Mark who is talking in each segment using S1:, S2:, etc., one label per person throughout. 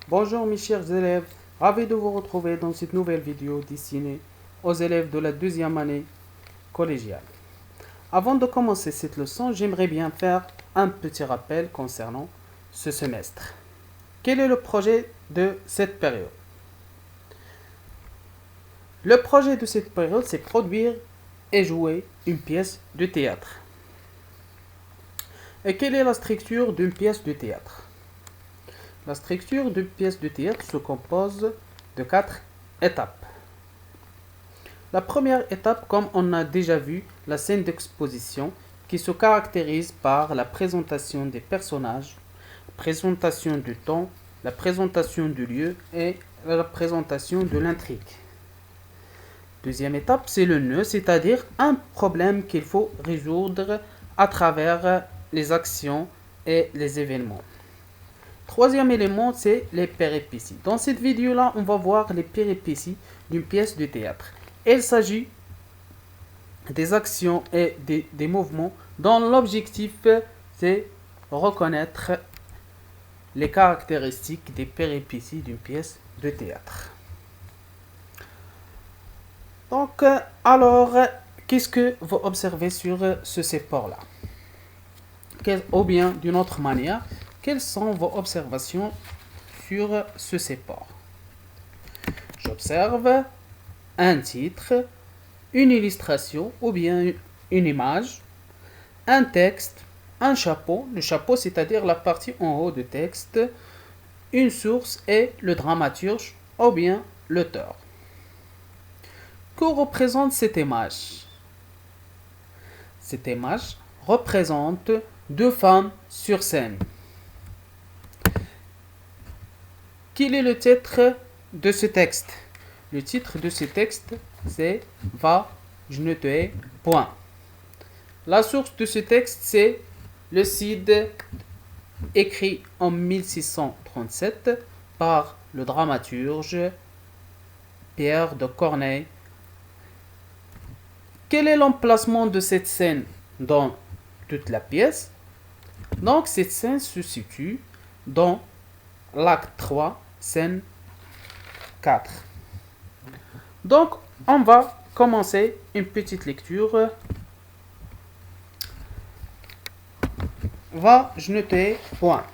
S1: Bonjour mes chers élèves, ravi de vous retrouver dans cette nouvelle vidéo destinée aux élèves de la deuxième année collégiale. Avant de commencer cette leçon, j'aimerais bien faire un petit rappel concernant ce semestre. Quel est le projet de cette période? Le projet de cette période, c'est produire et jouer une pièce de théâtre. Et quelle est la structure d'une pièce de théâtre? La structure d'une pièce de théâtre se compose de 4 étapes. La première étape, comme on a déjà vu, la scène d'exposition qui se caractérise par la présentation des personnages, la présentation du temps, la présentation du lieu et la présentation de l'intrigue. Deuxième étape, c'est le nœud, c'est-à-dire un problème qu'il faut résoudre à travers les actions et les événements. Troisième élément, c'est les péripéties. Dans cette vidéo-là, on va voir les péripéties d'une pièce de théâtre. Il s'agit des actions et des mouvements dont l'objectif, c'est reconnaître les caractéristiques des péripéties d'une pièce de théâtre. Donc, alors, qu'est-ce que vous observez sur ce support-là? Ou bien, d'une autre manière, quelles sont vos observations sur ce support? J'observe un titre, une illustration ou bien une image, un texte, un chapeau, le chapeau c'est-à-dire la partie en haut du texte, une source et le dramaturge ou bien l'auteur. Que représente cette image? Cette image représente deux femmes sur scène. Quel est le titre de ce texte? Le titre de ce texte, c'est « Va, je ne te hais point ». La source de ce texte, c'est le Cid, écrit en 1637 par le dramaturge Pierre de Corneille. Quel est l'emplacement de cette scène dans toute la pièce? Donc, cette scène se situe dans l'acte 3, scène 4. Donc, on va commencer une petite lecture. Va, je ne te hais point.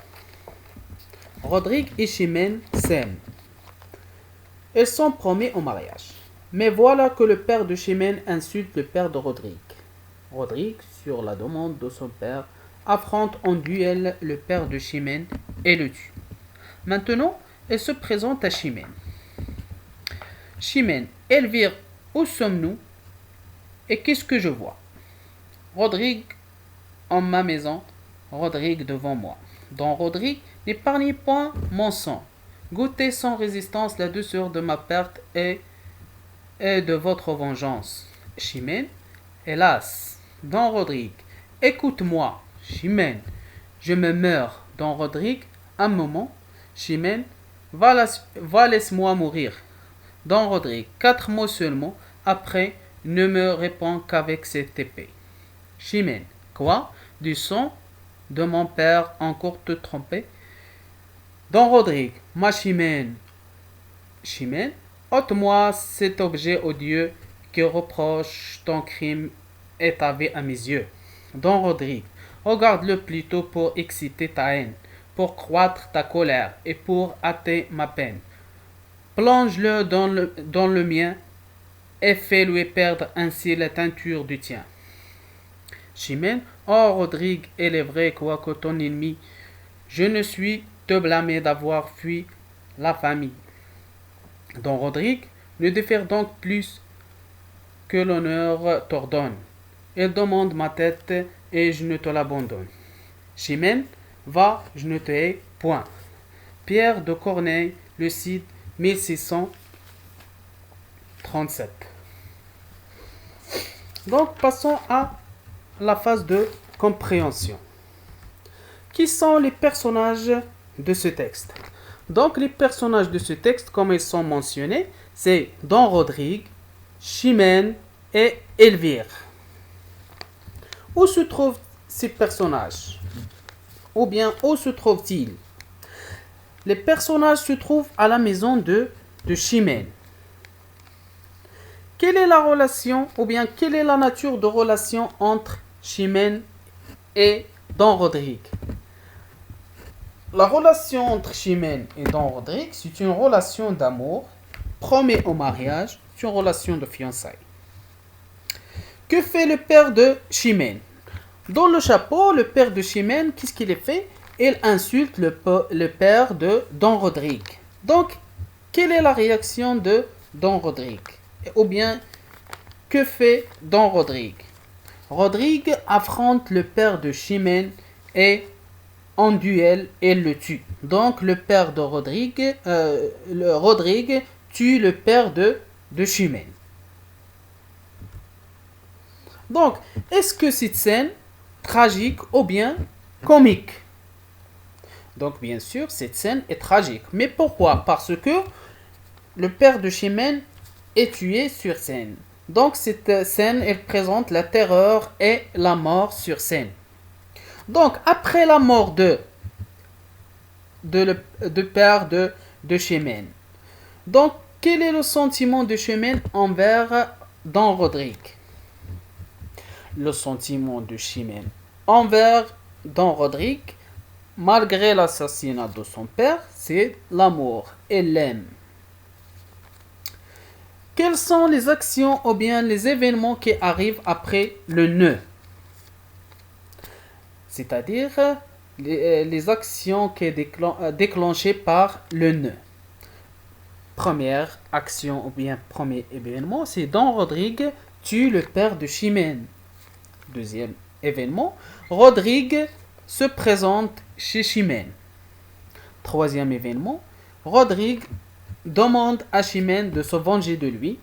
S1: Rodrigue et Chimène s'aiment. Ils sont promis au mariage. Mais voilà que le père de Chimène insulte le père de Rodrigue. Rodrigue, sur la demande de son père, affronte en duel le père de Chimène et le tue. Maintenant, elle se présente à Chimène. Chimène, Elvire, où sommes-nous? Et qu'est-ce que je vois? Rodrigue en ma maison, Rodrigue devant moi. Dans Rodrigue, n'épargnez point mon sang. Goûtez sans résistance la douceur de ma perte et de votre vengeance. Chimène, hélas, dans Rodrigue, écoute-moi, Chimène, je me meurs. Dans Rodrigue, un moment, Chimène, va laisse-moi mourir. Dans Rodrigue, 4 mots seulement, après, ne me réponds qu'avec cette épée. Chimène, quoi? Du sang de mon père encore te tromper? Dans Rodrigue, ma Chimène, Chimène, ôte-moi cet objet odieux qui reproche ton crime et ta vie à mes yeux. Dans Rodrigue, regarde-le plutôt pour exciter ta haine, pour croître ta colère et pour hâter ma peine. Plonge-le dans le mien et fais-lui perdre ainsi la teinture du tien. Chimène, oh Rodrigue, il est vrai, quoique ton ennemi, je ne suis te blâmer d'avoir fui la famille. Dans Rodrigue, ne diffère donc plus que l'honneur t'ordonne. Il demande ma tête et je ne te l'abandonne. Chimène, va, je ne te hais point. Pierre de Corneille, le Cid, 1637. Donc, passons à la phase de compréhension. Qui sont les personnages de ce texte? Donc, les personnages de ce texte, comme ils sont mentionnés, c'est Don Rodrigue, Chimène et Elvire. Où se trouvent ces personnages? Ou bien, où se trouvent-ils? les personnages se trouvent à la maison de Chimène. Quelle est la relation, ou bien quelle est la nature de relation entre Chimène et Don Rodrigue? La relation entre Chimène et Don Rodrigue, c'est une relation d'amour, promet au mariage, c'est une relation de fiançailles. Que fait le père de Chimène? Dans le chapeau, le père de Chimène, qu'est-ce qu'il fait? Il insulte le père de Don Rodrigue. Donc, quelle est la réaction de Don Rodrigue? Ou bien, que fait Don Rodrigue? Rodrigue affronte le père de Chimène et en duel, il le tue. Donc, le père de Rodrigue, Rodrigue tue le père de Chimène. Donc, est-ce que cette scène tragique ou bien comique? Donc, bien sûr, cette scène est tragique. Mais pourquoi? Parce que le père de Chimène est tué sur scène. Donc, cette scène, elle présente la terreur et la mort sur scène. Donc, après la mort de père de Chimène, donc, quel est le sentiment de Chimène envers Don Rodrigue? Le sentiment de Chimène envers Don Rodrigue, malgré l'assassinat de son père, c'est l'amour. Elle l'aime. Quelles sont les actions ou bien les événements qui arrivent après le nœud? C'est-à-dire les actions qui sont déclenchées par le nœud. Première action ou bien premier événement, c'est Don Rodrigue tue le père de Chimène. Deuxième événement, Rodrigue se présente chez Chimène. Troisième événement, Rodrigue demande à Chimène de se venger de lui.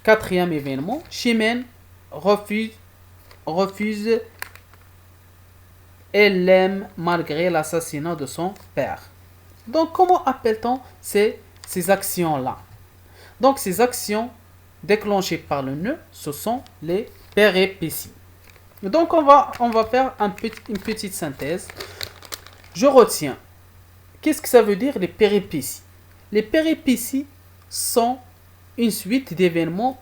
S1: Quatrième événement, Chimène refuse et l'aime malgré l'assassinat de son père. Donc, comment appelle-t-on ces actions-là? Donc, ces actions déclenchées par le nœud, ce sont les péripéties. Donc, on va faire une petite synthèse. Je retiens. Qu'est-ce que ça veut dire les péripéties? Les péripéties sont une suite d'événements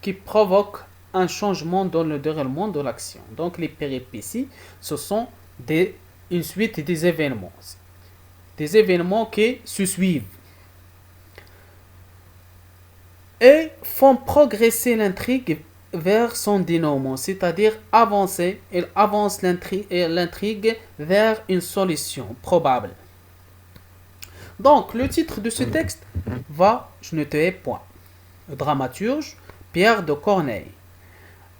S1: qui provoquent un changement dans le déroulement de l'action. Donc, les péripéties, ce sont une suite des événements. Des événements qui se suivent et font progresser l'intrigue vers son dénouement, c'est-à-dire avancer. Elle avance l'intrigue vers une solution probable. Donc, le titre de ce texte va Je ne te hais point. Le dramaturge Pierre de Corneille.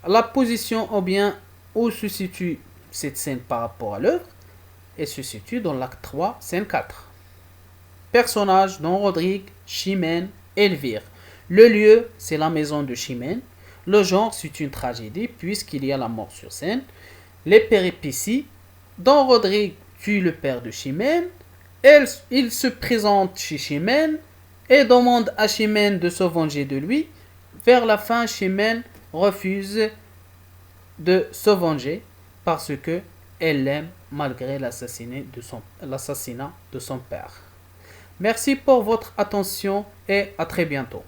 S1: La position ou bien où se situe cette scène par rapport à l'œuvre, elle se situe dans l'acte 3, scène 4. Personnages Don Rodrigue, Chimène, Elvire. Le lieu, c'est la maison de Chimène. Le genre, c'est une tragédie puisqu'il y a la mort sur scène. Les péripéties, Don Rodrigue tue le père de Chimène. Il se présente chez Chimène et demande à Chimène de se venger de lui. Vers la fin, Chimène refuse de se venger parce que elle l'aime malgré l'assassinat de son père. Merci pour votre attention et à très bientôt.